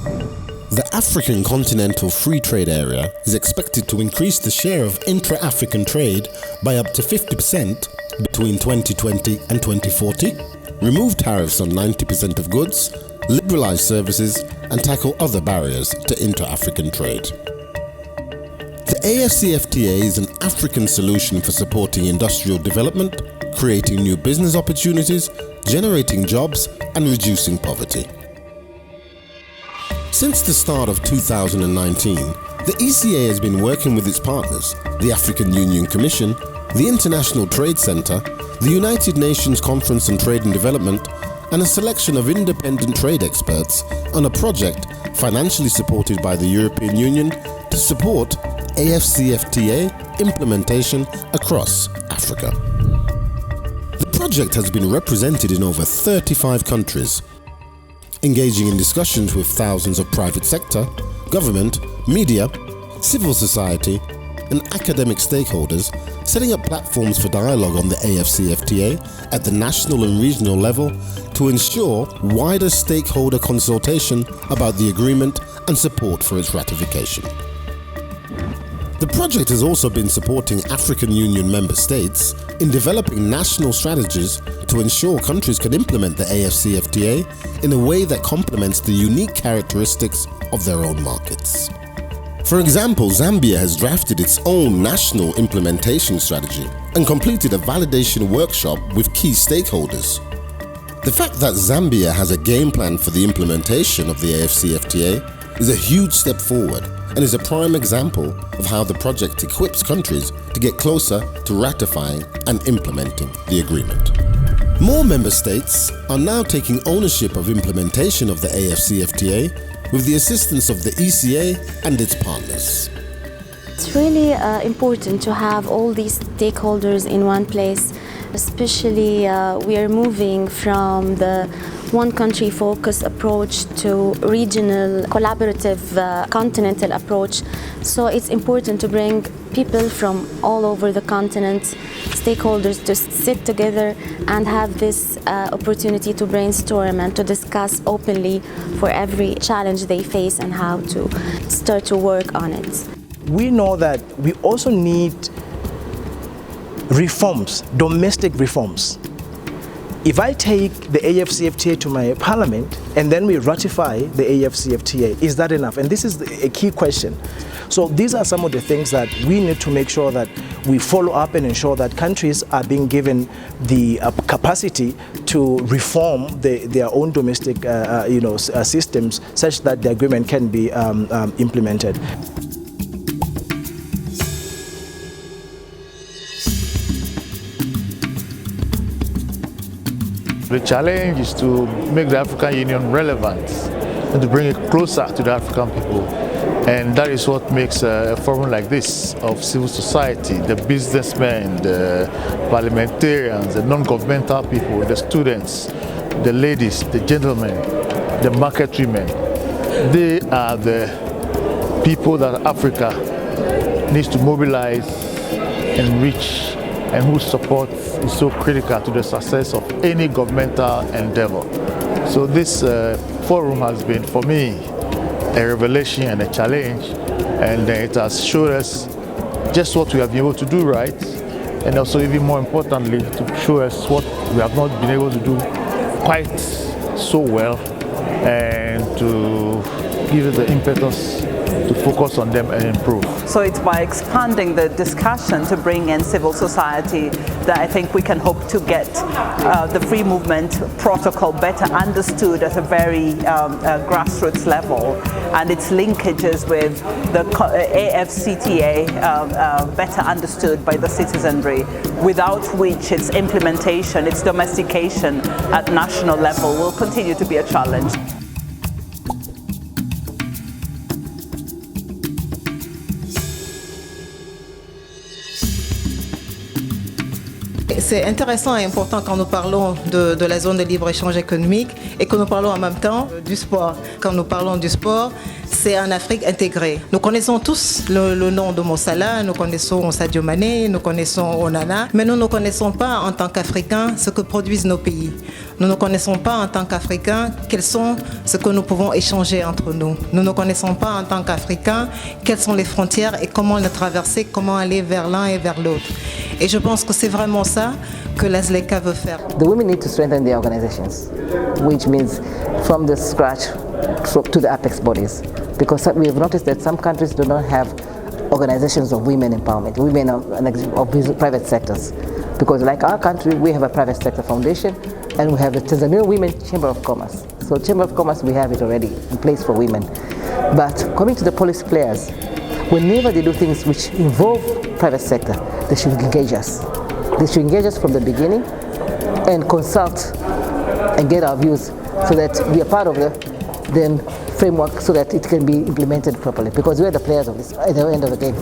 The African Continental Free Trade Area is expected to increase the share of intra-African trade by up to 50% between 2020 and 2040, remove tariffs on 90% of goods, liberalize services, and tackle other barriers to inter-African trade. The AfCFTA is an African solution for supporting industrial development, creating new business opportunities, generating jobs, and reducing poverty. Since the start of 2019, the ECA has been working with its partners, the African Union Commission, the International Trade Center, the United Nations Conference on Trade and Development, and a selection of independent trade experts on a project financially supported by the European Union to support AfCFTA implementation across Africa. The project has been represented in over 35 countries, engaging in discussions with thousands of private sector, government, media, civil society, and academic stakeholders, setting up platforms for dialogue on the AfCFTA at the national and regional level to ensure wider stakeholder consultation about the agreement and support for its ratification. The project has also been supporting African Union member states in developing national strategies to ensure countries can implement the AfCFTA in a way that complements the unique characteristics of their own markets. For example, Zambia has drafted its own national implementation strategy and completed a validation workshop with key stakeholders. The fact that Zambia has a game plan for the implementation of the AfCFTA is a huge step forward and is a prime example of how the project equips countries to get closer to ratifying and implementing the agreement. More member states are now taking ownership of implementation of the AfCFTA with the assistance of the ECA and its partners. It's really important to have all these stakeholders in one place, especially we are moving from the one country focused approach to regional collaborative continental approach. So it's important to bring people from all over the continent, stakeholders, to sit together and have this opportunity to brainstorm and to discuss openly for every challenge they face and how to start to work on it. We know that we also need reforms, domestic reforms. If I take the AfCFTA to my parliament and then we ratify the AfCFTA, is that enough? And this is a key question. So these are some of the things that we need to make sure that we follow up and ensure that countries are being given the capacity to reform their own domestic systems such that the agreement can be implemented. The challenge is to make the African Union relevant and to bring it closer to the African people. And that is what makes a forum like this of civil society, the businessmen, the parliamentarians, the non-governmental people, the students, the ladies, the gentlemen, the market women. They are the people that Africa needs to mobilize and reach, and whose support is so critical to the success of any governmental endeavor. So this forum has been, for me, a revelation and a challenge, and it has showed us just what we have been able to do right, and also even more importantly, to show us what we have not been able to do quite so well, and to give us the impetus to focus on them and improve. So it's by expanding the discussion to bring in civil society that I think we can hope to get the free movement protocol better understood at a very grassroots level, and its linkages with the AfCFTA better understood by the citizenry, without which its implementation, its domestication at national level will continue to be a challenge. C'est intéressant et important quand nous parlons de la zone de libre-échange économique et que nous parlons en même temps du sport. Quand nous parlons du sport, c'est en Afrique intégrée. Nous connaissons tous le nom de Mo Salah, nous connaissons Sadio Mané, nous connaissons Onana, mais nous ne connaissons pas en tant qu'Africains ce que produisent nos pays. Nous ne connaissons pas en tant qu'Africains quels sont ce que nous pouvons échanger entre nous. Nous ne connaissons pas en tant qu'Africains quelles sont les frontières et comment les traverser, comment aller vers l'un et vers l'autre. Et je pense que c'est vraiment ça que la ZLECA veut faire. The women need to strengthen their organizations, which means from the scratch to the apex bodies. Because we have noticed that some countries do not have organizations of women empowerment, women of private sectors. Because like our country, we have a private sector foundation and we have the Tanzania Women Chamber of Commerce. So Chamber of Commerce, we have it already in place for women. But coming to the policy players, whenever they do things which involve private sector, they should engage us. They should engage us from the beginning and consult and get our views so that we are part of the framework so that it can be implemented properly, because we are the players of this at the end of the game.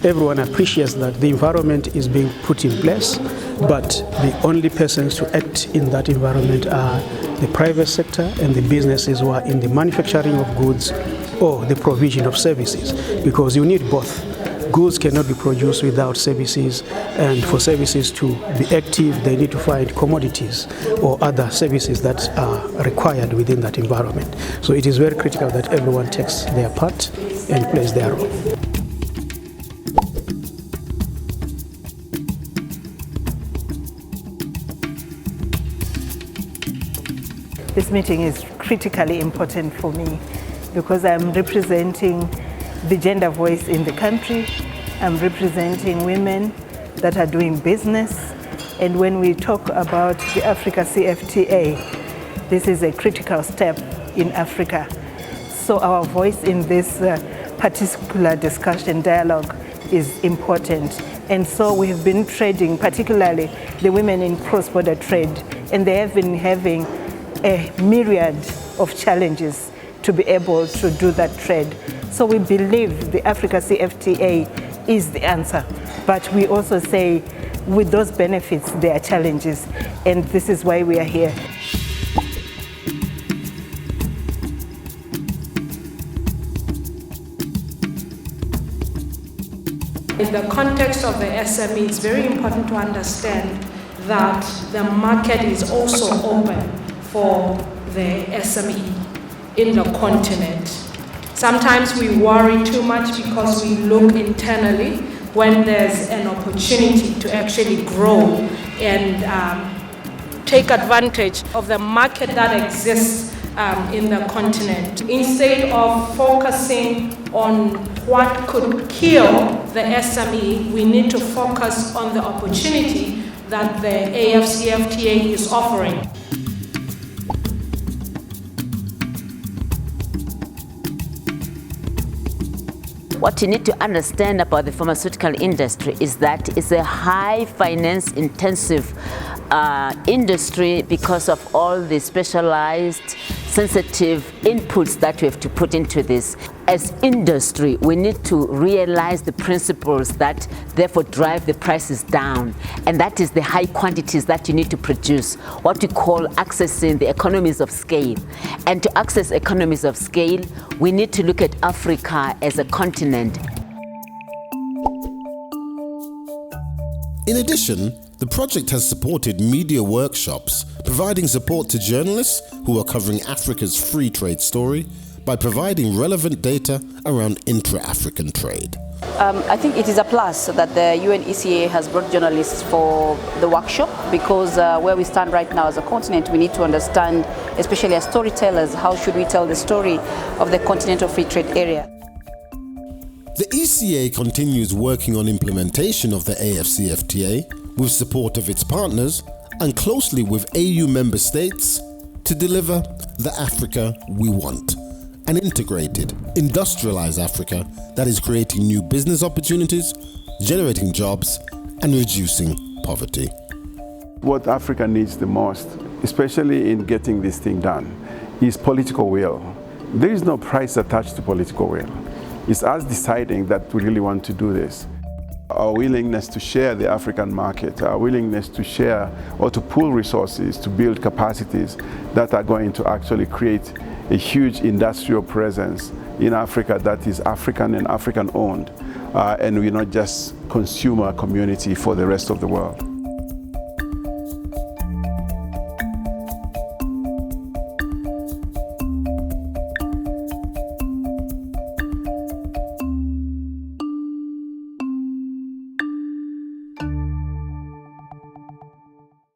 Everyone appreciates that the environment is being put in place, but the only persons to act in that environment are the private sector and the businesses who are in the manufacturing of goods or the provision of services, because you need both. Goods cannot be produced without services, and for services to be active, they need to find commodities or other services that are required within that environment. So it is very critical that everyone takes their part and plays their role. This meeting is critically important for me because I'm representing the gender voice in the country. I'm representing women that are doing business. And when we talk about the AfCFTA, this is a critical step in Africa. So our voice in this particular discussion dialogue is important. And so we have been trading, particularly the women in cross-border trade, and they have been having a myriad of challenges to be able to do that trade. So we believe the AfCFTA is the answer. But we also say with those benefits, there are challenges. And this is why we are here. In the context of the SME, it's very important to understand that the market is also open for the SME in the continent. Sometimes we worry too much because we look internally when there's an opportunity to actually grow and take advantage of the market that exists in the continent. Instead of focusing on what could kill the SME, we need to focus on the opportunity that the AfCFTA is offering. What you need to understand about the pharmaceutical industry is that it's a high finance intensive industry because of all the specialized sensitive inputs that we have to put into this. As industry, we need to realize the principles that therefore drive the prices down, and that is the high quantities that you need to produce, what we call accessing the economies of scale. And to access economies of scale, we need to look at Africa as a continent. In addition, the project has supported media workshops, providing support to journalists who are covering Africa's free trade story by providing relevant data around intra-African trade. I think it is a plus that the UNECA has brought journalists for the workshop, because where we stand right now as a continent, we need to understand, especially as storytellers, how should we tell the story of the continental free trade area. The ECA continues working on implementation of the AfCFTA with support of its partners and closely with AU member states to deliver the Africa we want. An integrated, industrialized Africa that is creating new business opportunities, generating jobs, and reducing poverty. What Africa needs the most, especially in getting this thing done, is political will. There is no price attached to political will. It's us deciding that we really want to do this. Our willingness to share the African market, our willingness to share or to pool resources to build capacities that are going to actually create a huge industrial presence in Africa that is African and African owned, and we're not just consumer community for the rest of the world.